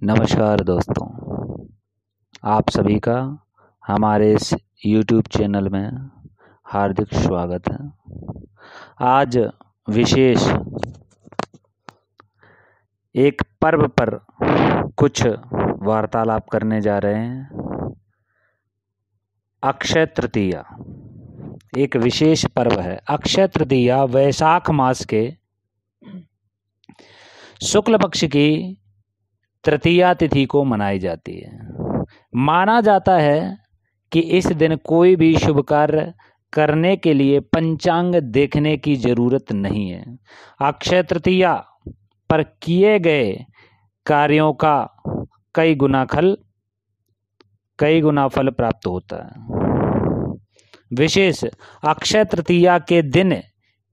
नमस्कार दोस्तों, आप सभी का हमारे इस YouTube चैनल में हार्दिक स्वागत है। आज विशेष एक पर्व पर कुछ वार्तालाप करने जा रहे हैं। अक्षय तृतीया एक विशेष पर्व है। अक्षय तृतीया वैशाख मास के शुक्ल पक्ष की तृतीया तिथि को मनाई जाती है। माना जाता है कि इस दिन कोई भी शुभ कार्य करने के लिए पंचांग देखने की जरूरत नहीं है। अक्षय तृतीया पर किए गए कार्यों का कई गुना फल प्राप्त होता है। विशेष अक्षय तृतीया के दिन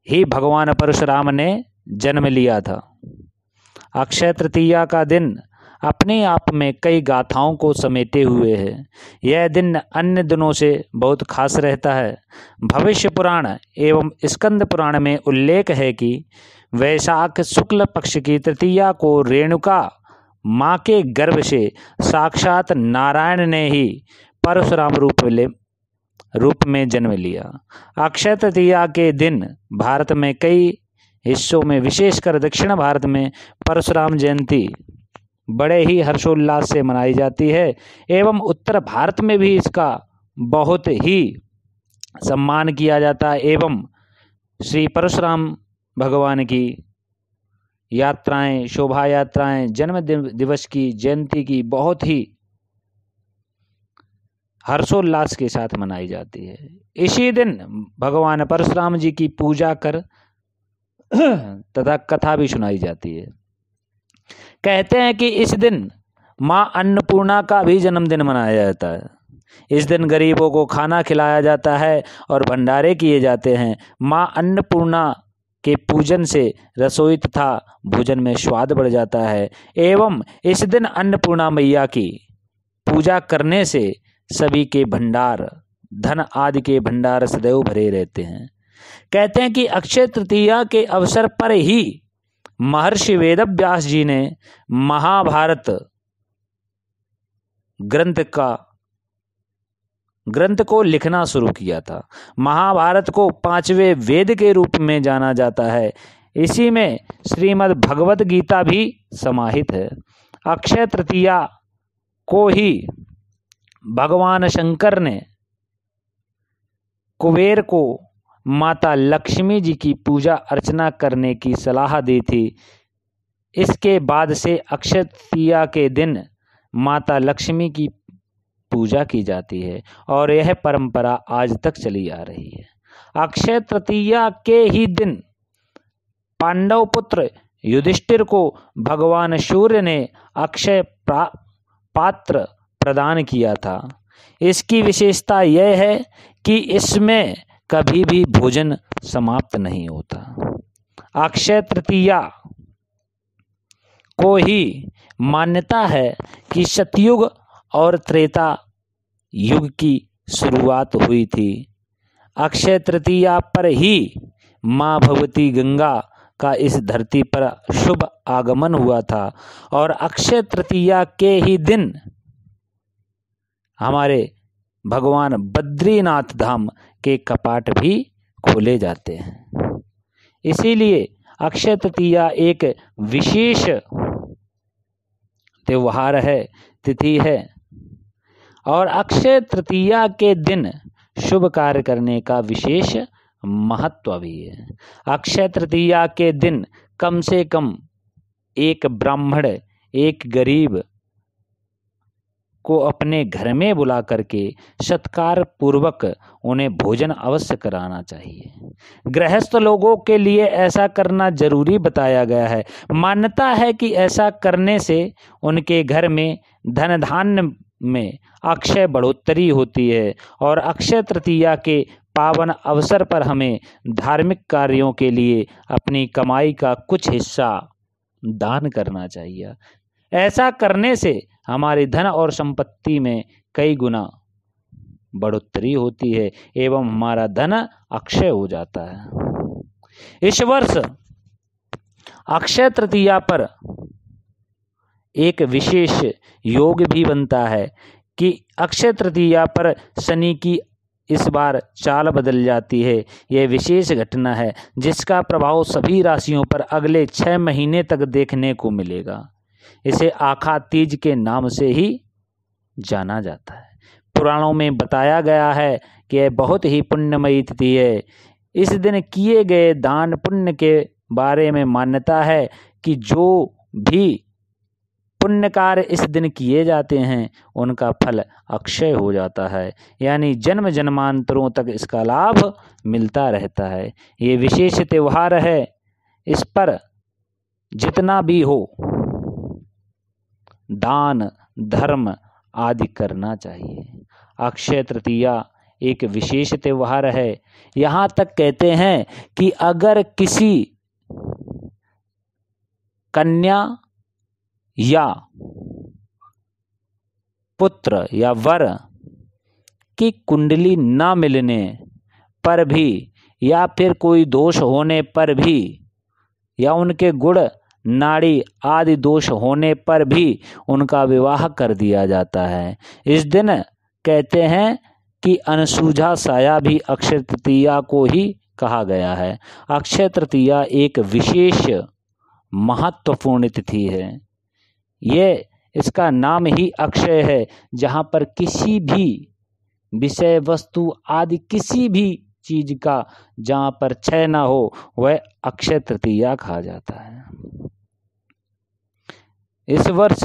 ही भगवान परशुराम ने जन्म लिया था। अक्षय तृतीया का दिन अपने आप में कई गाथाओं को समेटे हुए है। यह दिन अन्य दिनों से बहुत खास रहता है। भविष्य पुराण एवं स्कंद पुराण में उल्लेख है कि वैशाख शुक्ल पक्ष की तृतीया को रेणुका माँ के गर्भ से साक्षात नारायण ने ही परशुराम रूप में जन्म लिया। अक्षय तृतीया के दिन भारत में कई हिस्सों में, विशेषकर दक्षिण भारत में परशुराम जयंती बड़े ही हर्षोल्लास से मनाई जाती है एवं उत्तर भारत में भी इसका बहुत ही सम्मान किया जाता है एवं श्री परशुराम भगवान की यात्राएं, शोभा यात्राएं, जन्म दिवस की, जयंती की बहुत ही हर्षोल्लास के साथ मनाई जाती है। इसी दिन भगवान परशुराम जी की पूजा कर तथा कथा भी सुनाई जाती है। कहते हैं कि इस दिन माँ अन्नपूर्णा का भी जन्मदिन मनाया जाता है। इस दिन गरीबों को खाना खिलाया जाता है और भंडारे किए जाते हैं। माँ अन्नपूर्णा के पूजन से रसोई तथा भोजन में स्वाद बढ़ जाता है एवं इस दिन अन्नपूर्णा मैया की पूजा करने से सभी के भंडार, धन आदि के भंडार सदैव भरे रहते हैं। कहते हैं कि अक्षय तृतीया के अवसर पर ही महर्षि वेदव्यास जी ने महाभारत ग्रंथ को लिखना शुरू किया था। महाभारत को 5वें वेद के रूप में जाना जाता है। इसी में श्रीमद् भगवत गीता भी समाहित है। अक्षय तृतीया को ही भगवान शंकर ने कुबेर को माता लक्ष्मी जी की पूजा अर्चना करने की सलाह दी थी। इसके बाद से अक्षय तृतीया के दिन माता लक्ष्मी की पूजा की जाती है और यह परंपरा आज तक चली आ रही है। अक्षय तृतीया के ही दिन पांडव पुत्र युधिष्ठिर को भगवान सूर्य ने अक्षय पात्र प्रदान किया था। इसकी विशेषता यह है कि इसमें कभी भी भोजन समाप्त नहीं होता। अक्षय तृतीया को ही मान्यता है कि सतयुग और त्रेता युग की शुरुआत हुई थी। अक्षय तृतीया पर ही माँ भगवती गंगा का इस धरती पर शुभ आगमन हुआ था और अक्षय तृतीया के ही दिन हमारे भगवान बद्रीनाथ धाम के कपाट भी खोले जाते हैं। इसीलिए अक्षय तृतीया एक विशेष त्योहार है, तिथि है और अक्षय तृतीया के दिन शुभ कार्य करने का विशेष महत्व भी है। अक्षय तृतीया के दिन कम से कम एक ब्राह्मण, एक गरीब को अपने घर में बुला करके सत्कार पूर्वक उन्हें भोजन अवश्य कराना चाहिए। गृहस्थ लोगों के लिए ऐसा करना जरूरी बताया गया है। मान्यता है कि ऐसा करने से उनके घर में धन धान्य में अक्षय बढ़ोतरी होती है और अक्षय तृतीया के पावन अवसर पर हमें धार्मिक कार्यों के लिए अपनी कमाई का कुछ हिस्सा दान करना चाहिए। ऐसा करने से हमारी धन और संपत्ति में कई गुना बढ़ोतरी होती है एवं हमारा धन अक्षय हो जाता है। इस वर्ष अक्षय तृतीया पर एक विशेष योग भी बनता है कि अक्षय तृतीया पर शनि की इस बार चाल बदल जाती है। यह विशेष घटना है जिसका प्रभाव सभी राशियों पर अगले 6 महीने तक देखने को मिलेगा। इसे आखा तीज के नाम से ही जाना जाता है। पुराणों में बताया गया है कि यह बहुत ही पुण्यमयी तिथि है। इस दिन किए गए दान पुण्य के बारे में मान्यता है कि जो भी पुण्य कार्य इस दिन किए जाते हैं उनका फल अक्षय हो जाता है, यानी जन्म जन्मांतरों तक इसका लाभ मिलता रहता है। ये विशेष त्यौहार है, इस पर जितना भी हो दान धर्म आदि करना चाहिए। अक्षय तृतीया एक विशेष त्यौहार है। यहाँ तक कहते हैं कि अगर किसी कन्या या पुत्र या वर की कुंडली न मिलने पर भी या फिर कोई दोष होने पर भी या उनके गुण नाड़ी आदि दोष होने पर भी उनका विवाह कर दिया जाता है। इस दिन कहते हैं कि अनसूझा साया भी अक्षय तृतीया को ही कहा गया है। अक्षय तृतीया एक विशेष महत्वपूर्ण तिथि है। ये इसका नाम ही अक्षय है, जहाँ पर किसी भी विषय वस्तु आदि किसी भी चीज का जहाँ पर क्षय ना हो वह अक्षय तृतीया कहा जाता है। इस वर्ष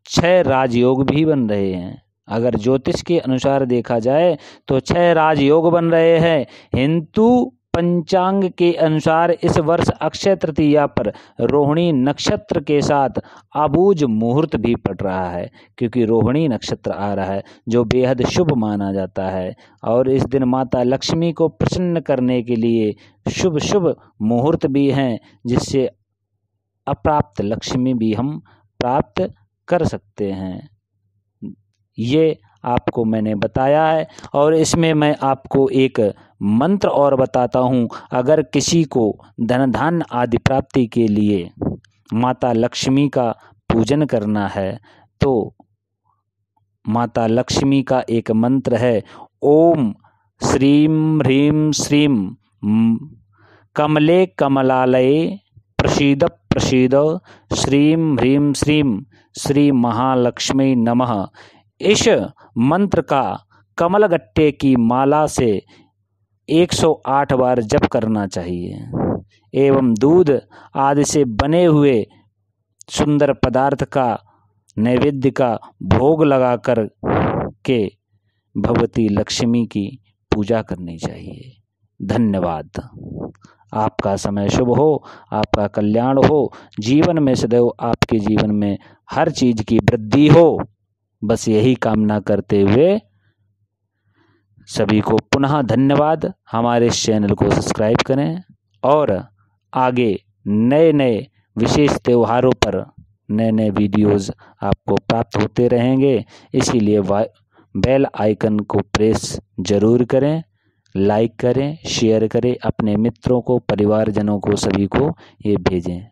6 राजयोग भी बन रहे हैं। अगर ज्योतिष के अनुसार देखा जाए तो 6 राजयोग बन रहे हैं। हिंदू पंचांग के अनुसार इस वर्ष अक्षय तृतीया पर रोहिणी नक्षत्र के साथ अबूझ मुहूर्त भी पड़ रहा है, क्योंकि रोहिणी नक्षत्र आ रहा है जो बेहद शुभ माना जाता है। और इस दिन माता लक्ष्मी को प्रसन्न करने के लिए शुभ शुभ मुहूर्त भी हैं, जिससे अप्राप्त लक्ष्मी भी हम प्राप्त कर सकते हैं। ये आपको मैंने बताया है। और इसमें मैं आपको एक मंत्र और बताता हूँ। अगर किसी को धन धान्य आदि प्राप्ति के लिए माता लक्ष्मी का पूजन करना है तो माता लक्ष्मी का एक मंत्र है, ओम श्रीम ह्रीम श्रीम कमले कमलालये प्रसीद प्रसीद श्रीम ह्रीम श्रीम श्री महालक्ष्मी नमः। इस मंत्र का कमलगट्टे की माला से 108 बार जप करना चाहिए एवं दूध आदि से बने हुए सुंदर पदार्थ का नैवेद्य का भोग लगाकर के भगवती लक्ष्मी की पूजा करनी चाहिए। धन्यवाद। आपका समय शुभ हो, आपका कल्याण हो, जीवन में सदैव आपके जीवन में हर चीज की वृद्धि हो। बस यही कामना करते हुए सभी को पुनः धन्यवाद। हमारे इस चैनल को सब्सक्राइब करें और आगे नए नए विशेष त्योहारों पर नए नए वीडियोस आपको प्राप्त होते रहेंगे। इसीलिए बेल आइकन को प्रेस जरूर करें, लाइक करें, शेयर करें, अपने मित्रों को परिवारजनों को सभी को ये भेजें।